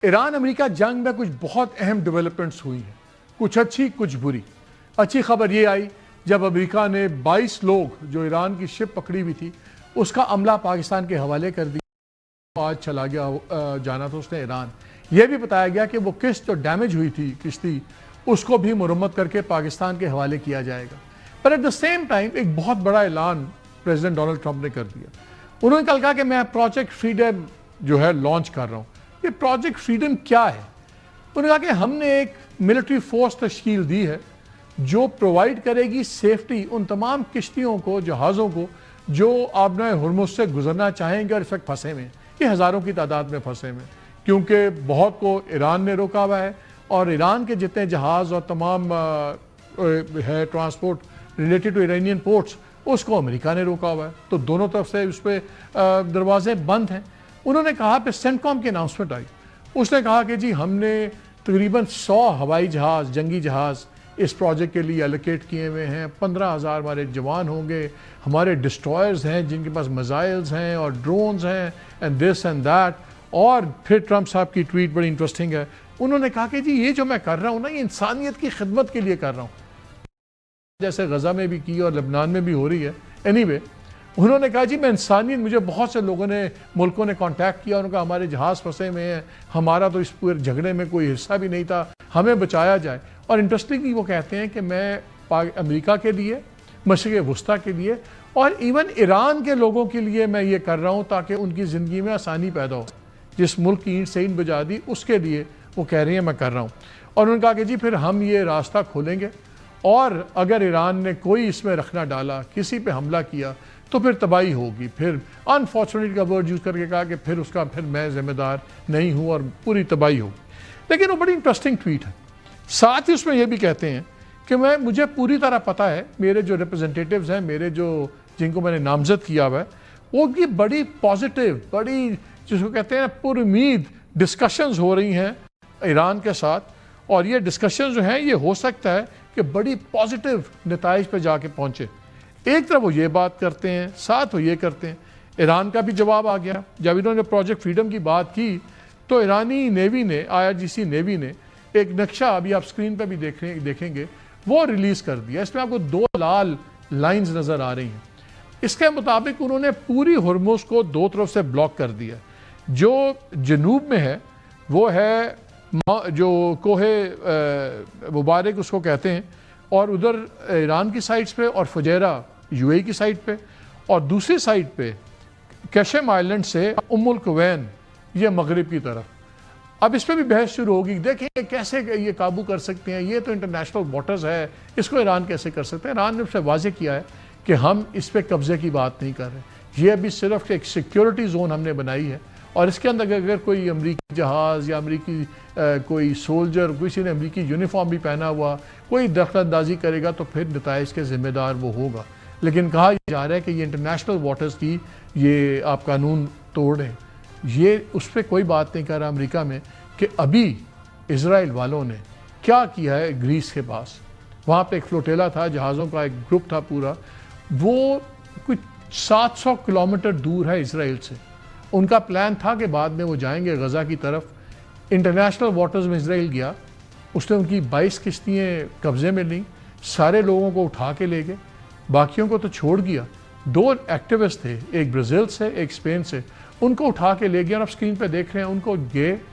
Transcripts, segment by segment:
Iran America जंग में कुछ बहुत अहम डेवलपमेंट्स हुई हैं, कुछ अच्छी कुछ बुरी। अच्छी खबर ये आई जब अमेरिका ने 22 लोग जो ईरान की शिप पकड़ी हुई थी उसका अमला पाकिस्तान के हवाले कर दिया। आज चला गया जाना था उसने ईरान। यह भी बताया गया कि वो किस्त जो डैमेज हुई थी किश्ती उसको भी मुरम्मत करके पाकिस्तान के हवाले किया जाएगा। पर एट द सेम टाइम एक बहुत बड़ा ऐलान प्रेसिडेंट डोनाल्ड ट्रंप ने कर दिया। उन्होंने कल कहा कि मैं प्रोजेक्ट फ्रीडम जो है लॉन्च कर रहा हूँ। ये प्रोजेक्ट फ्रीडम क्या है? उन्होंने कहा कि हमने एक मिलिट्री फोर्स तश्कील दी है जो प्रोवाइड करेगी सेफ्टी उन तमाम किश्तियों को, जहाज़ों को जो आबना हुर्मुज़ से गुजरना चाहेंगे और इस वक्त फंसे में, ये हज़ारों की तादाद में फंसे में, क्योंकि बहुत को ईरान ने रोका हुआ है और ईरान के जितने जहाज़ और तमाम है transport related to Iranian ports उसको अमेरिका ने रोका हुआ है। तो दोनों तरफ से उस पर दरवाजे बंद हैं। उन्होंने कहा फिर सेंटकॉम की अनाउंसमेंट आई, उसने कहा कि जी हमने तकरीबन 100 हवाई जहाज़, जंगी जहाज़ इस प्रोजेक्ट के लिए एलोकेट किए हुए हैं। 15,000 हमारे जवान होंगे, हमारे डिस्ट्रॉयर्स हैं जिनके पास मिसाइल्स हैं और ड्रोन्स हैं एंड दिस एंड दैट। और फिर ट्रंप साहब की ट्वीट बड़ी इंटरेस्टिंग है। उन्होंने कहा कि जी ये जो मैं कर रहा हूँ ना, ये इंसानियत की खिदमत के लिए कर रहा हूँ, जैसे गजा में भी की और लेबनान में भी हो रही है। एनीवे, उन्होंने कहा जी मैं इंसानियत, मुझे बहुत से लोगों ने, मुल्कों ने कांटेक्ट किया, उनका हमारे जहाज़ फंसे हुए हैं, हमारा तो इस पूरे झगड़े में कोई हिस्सा भी नहीं था, हमें बचाया जाए। और इंटरेस्टिंगली वो कहते हैं कि मैं अमेरिका के लिए, मशरिक़ वस्ता के लिए और इवन ईरान के लोगों के लिए मैं ये कर रहा हूँ ताकि उनकी ज़िंदगी में आसानी पैदा हो। जिस मुल्क की ईंट से ईंट बजा दी उसके लिए वो कह रही है मैं कर रहा हूँ। और उन्होंने कहा कि जी फिर हम ये रास्ता खोलेंगे और अगर ईरान ने कोई इसमें रखना डाला, किसी पे हमला किया तो फिर तबाही होगी। फिर अनफॉर्चुनेट का वर्ड यूज़ करके कहा कि फिर मैं जिम्मेदार नहीं हूँ और पूरी तबाही होगी। लेकिन वो बड़ी इंटरेस्टिंग ट्वीट है। साथ ही उसमें यह भी कहते हैं कि मुझे पूरी तरह पता है, मेरे जो रिप्रेजेंटेटिव्स हैं, मेरे जो जिनको मैंने नामजद किया हुआ है, वो की बड़ी पॉजिटिव, बड़ी जिसको कहते हैं पुरुमीद डिस्कशंस हो रही हैं ईरान के साथ। और ये डिस्कशंस जो हैं ये हो सकता है कि बड़ी पॉजिटिव नताइज पे जाके पहुँचे। एक तरफ वो ये बात करते हैं, साथ वो ये करते हैं। ईरान का भी जवाब आ गया। जब इन्होंने प्रोजेक्ट फ्रीडम की बात की तो ईरानी नेवी ने, IRGC नेवी ने एक नक्शा, अभी आप स्क्रीन पर भी देखेंगे, वो रिलीज़ कर दिया। इसमें आपको 2 लाल लाइंस नज़र आ रही हैं। इसके मुताबिक उन्होंने पूरी हुर्मुज़ को 2 तरफ से ब्लॉक कर दिया। जो जनूब में है वो है जो कोहे मुबारक उसको कहते हैं, और उधर ईरान की साइड्स पे और फुजैरा UAE की साइड पे, और दूसरी साइड पे कैशम आइलैंड से उम्मुल कुवैन ये मगरिब की तरफ। अब इस पर भी बहस शुरू होगी, देखेंगे कैसे ये काबू कर सकते हैं, ये तो इंटरनेशनल वाटर्स है, इसको ईरान कैसे कर सकते हैं। ईरान ने उससे वाज़ेह किया है कि हम इस पर कब्जे की बात नहीं कर रहे, ये अभी सिर्फ एक सिक्योरिटी जोन हमने बनाई है और इसके अंदर अगर कोई अमरीकी जहाज़ या अमरीकी कोई सोल्जर, किसी ने अमरीकी यूनिफॉर्म भी पहना हुआ कोई दखलंदाजी करेगा तो फिर नताइज के ज़िम्मेदार वो होगा। लेकिन कहा जा रहा है कि ये इंटरनेशनल वाटर्स की ये आप कानून तोड़ रहे हैं। ये उस पर कोई बात नहीं कर रहा अमेरिका में कि अभी इजराइल वालों ने क्या किया है ग्रीस के पास। वहाँ पे एक फ्लोटेला था, जहाज़ों का एक ग्रुप था पूरा, वो कुछ 700 किलोमीटर दूर है इसराइल से। उनका प्लान था कि बाद में वो जाएंगे गज़ा की तरफ। इंटरनेशनल वाटर्स में इसराइल गया, उसने उनकी 22 किश्तियाँ कब्ज़े में लीं, सारे लोगों को उठा के ले गए, बाकियों को तो छोड़ गया। 2 एक्टिविस्ट थे, एक ब्राज़ील से एक स्पेन से, उनको उठा के ले गया। और आप स्क्रीन पे देख रहे हैं उनको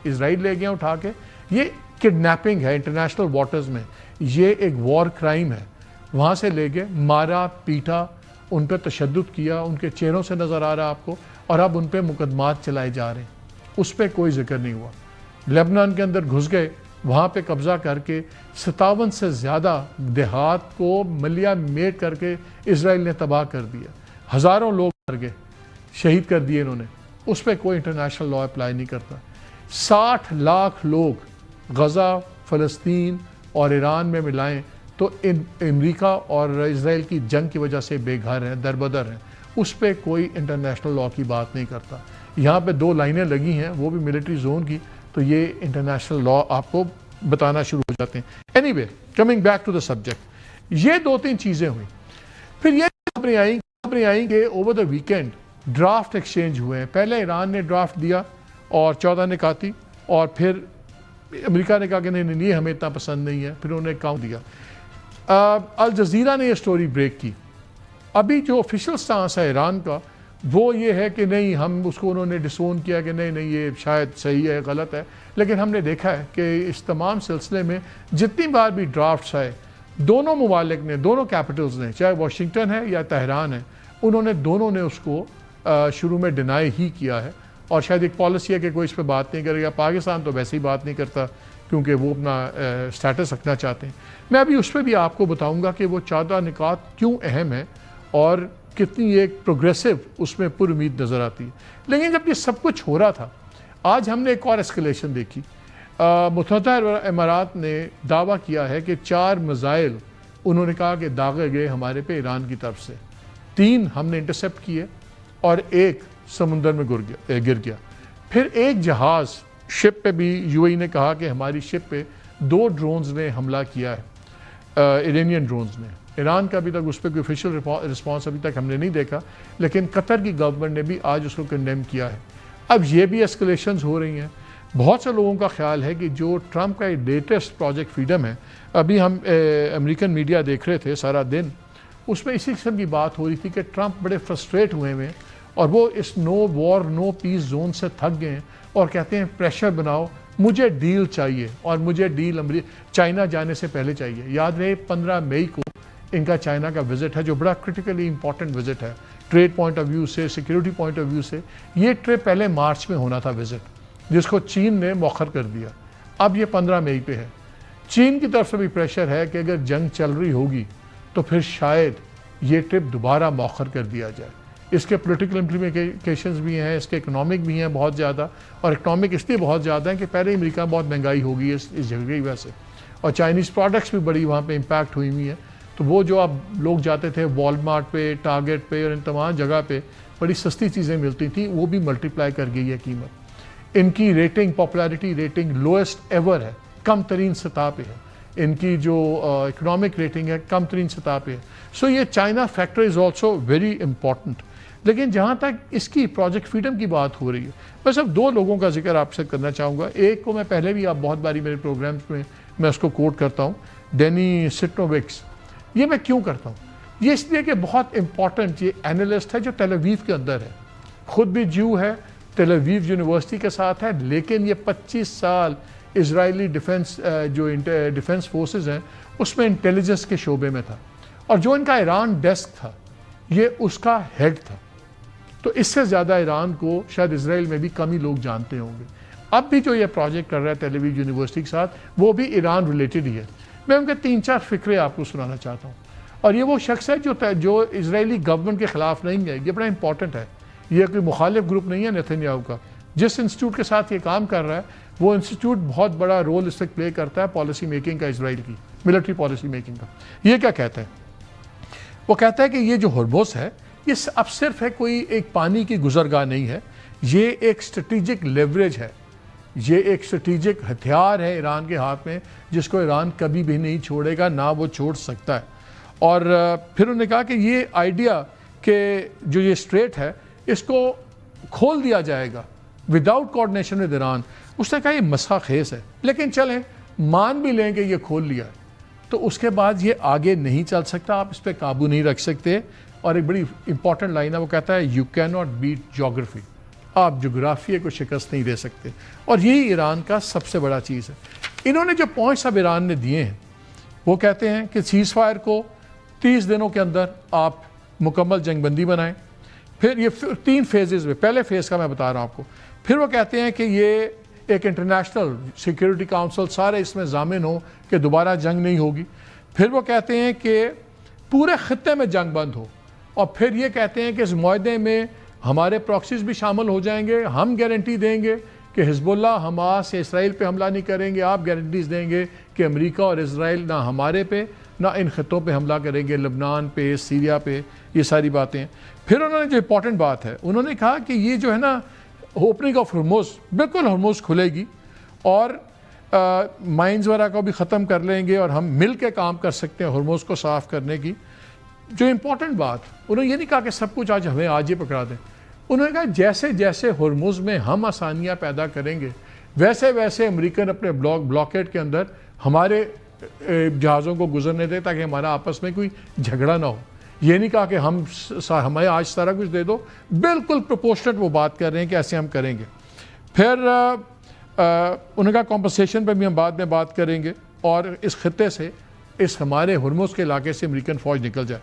इसराइल ले गया उठा के। ये किडनैपिंग है इंटरनेशनल वाटर्स में, ये एक वॉर क्राइम है। वहाँ से ले गए, मारा पीटा, उन पर तशद्दुद किया, उनके चेहरों से नज़र आ रहा आपको, और अब उन पर मुकदमात चलाए जा रहे हैं। उस पर कोई जिक्र नहीं हुआ। लेबनान के अंदर घुस गए, वहाँ पे कब्ज़ा करके 57 से ज़्यादा देहात को मलिया मेट करके इसराइल ने तबाह कर दिया। हज़ारों लोग मर गए, शहीद कर दिए इन्होंने। उस पर कोई इंटरनेशनल लॉ अप्लाई नहीं करता। 60 लाख लोग गज़ा, फ़लस्तीन और ईरान में मिलाएं तो अमेरिका और इसराइल की जंग की वजह से बेघर हैं, दरबदर हैं। उस पर कोई इंटरनेशनल लॉ की बात नहीं करता। यहाँ पे 2 लाइनें लगी हैं, वो भी मिलिट्री जोन की, तो ये इंटरनेशनल लॉ आपको बताना शुरू हो जाते हैं। Anyway, coming back to the subject, ये 2-3 चीज़ें हुई। फिर ये खबरें आई कि over the weekend draft exchange हुए हैं। पहले ईरान ने ड्राफ्ट दिया और 14 निकाती, और फिर अमेरिका ने कहा कि नहीं नहीं ये हमें इतना पसंद नहीं है, फिर उन्होंने काउंट दिया। अल जज़ीरा ने ये स्टोरी ब्रेक की। अभी जो ऑफिशियल स्टांस है ईरान का वो ये है कि नहीं, हम उसको उन्होंने डिसोन किया कि नहीं नहीं ये शायद सही है गलत है, लेकिन हमने देखा है कि इस तमाम सिलसिले में जितनी बार भी ड्राफ्ट्स आए दोनों ममालिक ने, दोनों कैपिटल्स ने, चाहे वाशिंगटन है या तेहरान है, उन्होंने दोनों ने उसको शुरू में डिनाई ही किया है। और शायद एक पॉलिसी है कि कोई इस पर बात नहीं करेगा। पाकिस्तान तो वैसे ही बात नहीं करता क्योंकि वो अपना स्टेटस रखना चाहते हैं। मैं अभी उस पर भी आपको बताऊंगा कि वो 14 निकात क्यों अहम है और कितनी एक प्रोग्रेसिव उसमें पुर उम्मीद नज़र आती है। लेकिन जब ये सब कुछ हो रहा था, आज हमने एक और एस्केलेशन देखी। मुत्तहिदा अरब अमारात ने दावा किया है कि 4 मिसाइल उन्होंने कहा कि दागे गए हमारे पे ईरान की तरफ से, 3 हमने इंटरसेप्ट किए और 1 समुंदर में गिर गया। फिर एक जहाज़ शिप पे भी यूएई ने कहा कि हमारी शिप पे 2 ड्रोन्स ने हमला किया है, इरानियन ड्रोन्स ने। ईरान का अभी तक उस पर कोई ऑफिशियल रिस्पॉन्स अभी तक हमने नहीं देखा, लेकिन कतर की गवर्नमेंट ने भी आज उसको कंडेम किया है। अब ये भी एस्केलेशंस हो रही हैं। बहुत से लोगों का ख्याल है कि जो ट्रंप का लेटेस्ट प्रोजेक्ट फ्रीडम है, अभी हम अमेरिकन मीडिया देख रहे थे सारा दिन, उसमें इसी किस्म की बात हो रही थी कि ट्रंप बड़े फ्रस्ट्रेट हुए हैं और वो इस no war no peace zone से थक गए हैं और कहते हैं प्रेशर बनाओ, मुझे डील चाहिए और मुझे डील चाइना जाने से पहले चाहिए। याद रहे 15 मई को इनका चाइना का विजिट है, जो बड़ा क्रिटिकली इंपॉर्टेंट विजिट है ट्रेड पॉइंट ऑफ व्यू से, सिक्योरिटी पॉइंट ऑफ व्यू से। ये ट्रिप पहले मार्च में होना था विजिट, जिसको चीन ने मौखर कर दिया। अब ये 15 मई पे है। चीन की तरफ से भी प्रेशर है कि अगर जंग चल रही होगी तो फिर शायद ये ट्रिप दोबारा मौखर कर दिया जाए। इसके पॉलिटिकल इम्प्लीकेशंस भी हैं, इसके इकोनॉमिक भी हैं बहुत ज़्यादा, और इकोनॉमिक इसलिए बहुत ज़्यादा है कि पहले अमेरिका में बहुत महंगाई हो गई है इस जगह की वजह से, और चाइनीज़ प्रोडक्ट्स भी बड़ी वहाँ पे इम्पैक्ट हुई हुई हैं। तो वो जो अब लोग जाते थे वॉलमार्ट पे, टारगेट पे और इन तमाम जगह पे बड़ी सस्ती चीज़ें मिलती थी, वो भी मल्टीप्लाई कर गई है कीमत। इनकी rating, popularity rating lowest ever है, कम तरीन सतह पे है। इनकी जो इकोनॉमिक रेटिंग है कम तरीन सतह पे है। सो ये China factor is also very important. लेकिन जहाँ तक इसकी प्रोजेक्ट फ्रीडम की बात हो रही है, मैं सिर्फ 2 लोगों का जिक्र आपसे करना चाहूँगा। एक को मैं पहले भी, आप बहुत बारी मेरे प्रोग्राम्स में मैं उसको कोट करता हूँ, डेनी सिटनोविक्स। ये मैं क्यों करता हूँ? ये इसलिए कि बहुत इंपॉर्टेंट ये एनालिस्ट है जो टेल अवीव के अंदर है, खुद भी ज्यू है, टेल अवीव यूनिवर्सिटी के साथ है, लेकिन ये 25 साल इजरायली डिफेंस फोर्सेस हैं उसमें इंटेलिजेंस के शोबे में था, और जो इनका ईरान डेस्क था ये उसका हेड था। तो इससे ज़्यादा ईरान को शायद इजराइल में भी कम ही लोग जानते होंगे। अब भी जो ये प्रोजेक्ट कर रहा है टेल अवीव यूनिवर्सिटी के साथ, वो भी ईरान रिलेटेड ही है। मैं उनके 3-4 फिक्रे आपको सुनाना चाहता हूँ। और ये वो शख्स है जो इजरायली गवर्नमेंट के ख़िलाफ़ नहीं है। ये बड़ा इंपॉर्टेंट है, ये कोई मुखालिफ ग्रुप नहीं है नेतन्याहू का। जिस इंस्टीट्यूट के साथ ये काम कर रहा है वो इंस्टीट्यूट बहुत बड़ा रोल इस वक्त प्ले करता है पॉलिसी मेकिंग का, इजराइल की मिलिट्री पॉलिसी मेकिंग का। ये क्या कहता है? वो कहता है कि ये जो हॉर्मुज़ है ये अब सिर्फ है कोई एक पानी की गुजरगाह नहीं है, ये एक स्ट्रेटेजिक लेवरेज है, ये एक स्ट्रेटेजिक हथियार है ईरान के हाथ में, जिसको ईरान कभी भी नहीं छोड़ेगा, ना वो छोड़ सकता है। और फिर उन्होंने कहा कि ये आइडिया कि जो ये स्ट्रेट है इसको खोल दिया जाएगा विदाउट कोऑर्डिनेशन विद ईरान, उसने कहा ये मसखा खेस है। लेकिन चलें मान भी लें कि ये खोल लिया तो उसके बाद ये आगे नहीं चल सकता, आप इस पर काबू नहीं रख सकते। और एक बड़ी इंपॉर्टेंट लाइन है, वो कहता है you can not beat geography, आप जोग्राफिया को शिकस्त नहीं दे सकते। और यही ईरान का सबसे बड़ा चीज़ है। इन्होंने जो पॉइंट्स अब ईरान ने दिए हैं वो कहते हैं कि सीज़ फायर को 30 दिनों के अंदर आप मुकम्मल जंगबंदी बनाएं। फिर ये 3 फेजेज़ में, पहले फेज़ का मैं बता रहा हूँ आपको। फिर वो कहते हैं कि ये एक इंटरनेशनल सिक्योरिटी काउंसिल सारे इसमें जामिन हो कि दोबारा जंग नहीं होगी। फिर वो कहते हैं कि पूरे ख़ित्ते में जंग बंद हो, और फिर ये कहते हैं कि इस मुआहदे में हमारे प्रॉक्सीज भी शामिल हो जाएंगे। हम गारंटी देंगे कि हिजबुल्लाह, हमास या इसराइल पे हमला नहीं करेंगे। आप गारंटीज़ देंगे कि अमेरिका और इसराइल ना हमारे पे ना इन ख़ित्तों पे हमला करेंगे, लबनान पे, सीरिया पे, ये सारी बातें। फिर उन्होंने जो इंपॉर्टेंट बात है, उन्होंने कहा कि ये जो है ना ओपनिंग ऑफ हॉर्मुज़, बिल्कुल हॉर्मुज़ खुलेगी और माइंस वगैरह को भी ख़त्म कर लेंगे और हम मिल के काम कर सकते हैं हॉर्मुज़ को साफ़ करने की। जो इंपॉर्टेंट बात, उन्होंने ये नहीं कहा कि सब कुछ आज हमें आज ही पकड़ा दें। उन्होंने कहा जैसे जैसे हॉर्मुज़ में हम आसानियाँ पैदा करेंगे, वैसे वैसे अमेरिकन अपने ब्लॉकेट के अंदर हमारे जहाज़ों को गुजरने दे ताकि हमारा आपस में कोई झगड़ा ना हो। ये नहीं कहा कि हमें आज सारा कुछ दे दो, बिल्कुल प्रोपोर्शनेट वो बात कर रहे हैं कि ऐसे हम करेंगे। फिर उनका कॉम्पनसेशन पर भी हम बाद में बात करेंगे और इस खत्ते से, इस हमारे हुर्मुज़ के इलाके से अमेरिकन फ़ौज निकल जाए।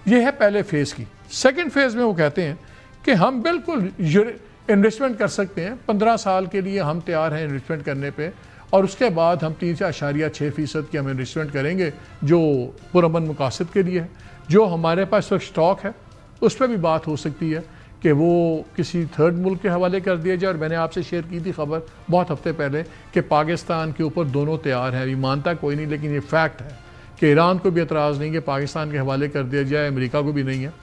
ये है पहले फ़ेज़ की। सेकंड फेज़ में वो कहते हैं कि हम बिल्कुल इन्वेस्टमेंट कर सकते हैं, 15 साल के लिए हम तैयार हैं इन्वेस्टमेंट करने पे, और उसके बाद हम 3.6% की हम इन्वेस्टमेंट करेंगे जो पुरअमन मकासद के लिए है। जो हमारे पास वक्त स्टॉक है उस पर भी बात हो सकती है कि वो किसी थर्ड मुल्क के हवाले कर दिया जाए। और मैंने आपसे शेयर की थी खबर बहुत हफ्ते पहले कि पाकिस्तान के ऊपर दोनों तैयार हैं। अभी मानता कोई नहीं, लेकिन ये फैक्ट है कि ईरान को भी एतराज़ नहीं कि पाकिस्तान के हवाले कर दिया जाए, अमेरिका को भी नहीं है।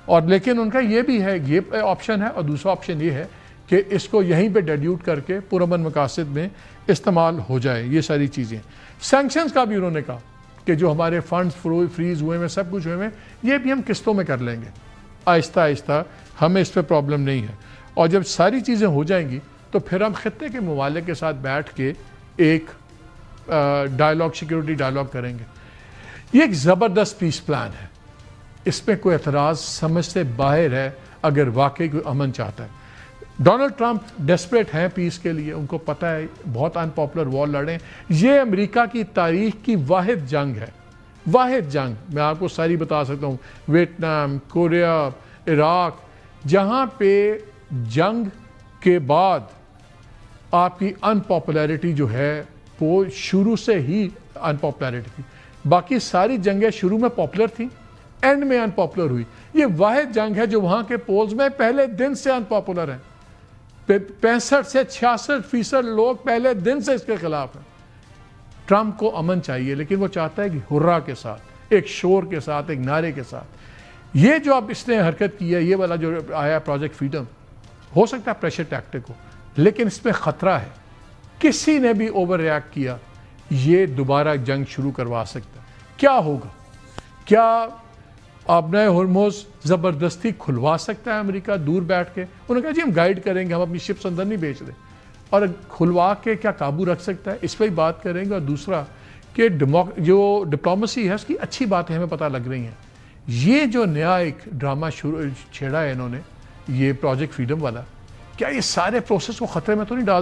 और लेकिन उनका ये भी है, ये ऑप्शन है। और दूसरा ऑप्शन ये है कि इसको यहीं पे डिल्यूट करके पुरअमन मकासद में इस्तेमाल हो जाए। ये सारी चीज़ें, सैंक्शंस का भी उन्होंने कहा कि जो हमारे फंड्स फ्रीज हुए हैं, सब कुछ हुए हैं, ये भी हम किस्तों में कर लेंगे, आहिस्ता आहिस्ता, हमें इस पर प्रॉब्लम नहीं है। और जब सारी चीज़ें हो जाएंगी तो फिर हम खत्ते के ममालिक के साथ बैठ के एक डायलॉग, सिक्योरिटी डायलॉग करेंगे। ये एक ज़बरदस्त पीस प्लान है, इसमें कोई एतराज़ समझ से बाहर है अगर वाकई कोई अमन चाहता है। डोनाल्ड ट्रंप डेस्परेट हैं पीस के लिए, उनको पता है बहुत अनपॉपुलर वॉर लड़ें। ये अमेरिका की तारीख की वाहिद जंग है, वाहिद जंग। मैं आपको सारी बता सकता हूँ, वियतनाम, कोरिया, इराक, जहाँ पे जंग के बाद आपकी अनपॉपुलैरिटी जो है वो शुरू से ही अनपॉपुलैरिटी थी। बाकी सारी जंगें शुरू में पॉपुलर थी, एंड में अनपॉपुलर हुई। ये वाहिद जंग है जो वहाँ के पोल्स में पहले दिन से अनपॉपुलर है। 65 से 66% लोग पहले दिन से इसके खिलाफ हैं। ट्रंप को अमन चाहिए, लेकिन वो चाहता है कि हुर्रा के साथ, एक शोर के साथ, एक नारे के साथ। ये जो अब इसने हरकत की है, ये वाला जो आया प्रोजेक्ट फ्रीडम, हो सकता है प्रेशर टैक्टिक हो, लेकिन इसमें ख़तरा है। किसी ने भी ओवर रिएक्ट किया, ये दोबारा जंग शुरू करवा सकता है। क्या होगा? क्या अपना हुर्मुज़ ज़बरदस्ती खुलवा सकता है अमेरिका दूर बैठ के? उन्होंने कहा जी हम गाइड करेंगे, हम अपनी शिप्स अंदर नहीं भेज रहे। और खुलवा के क्या काबू रख सकता है, इस पर ही बात करेंगे। और दूसरा कि जो डिप्लोमेसी है उसकी अच्छी बातें हमें पता लग रही हैं। ये जो नया एक ड्रामा शुरू छेड़ा है इन्होंने, ये प्रोजेक्ट फ्रीडम वाला, क्या ये सारे प्रोसेस को ख़तरे में तो नहीं डाल